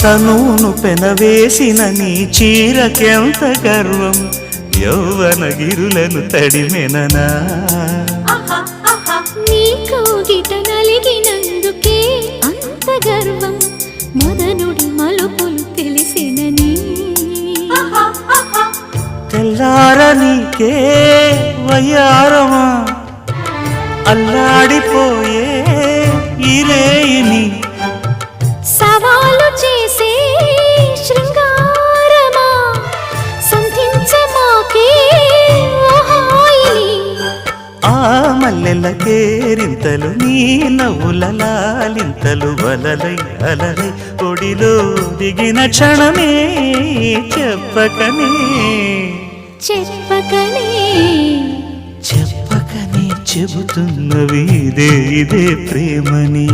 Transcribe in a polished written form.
తనును పెనవేసిన నీ చీరకెంత గర్వం యౌవన గిరులను తడిమెననా నీ కౌగిట నలిగినందుకే అంత గర్వం మదనుడి మలుపులు తెలిసినని తెల్లార నీకే వయ్యారమా అల్లాడిపోయే ఇరేయిని సవాలు చేసే శృంగారమా సంధించమాకే ఓహాయిని ఆ మల్లెల కేరింతలు నీ నవ్వుల లాలింతలు వలలై అలలై ఒడిలో దిగిన క్షణమే చెప్పకనే చెప్పకనే చెప్పకనే చెబుతున్నవి ఇదే ప్రేమని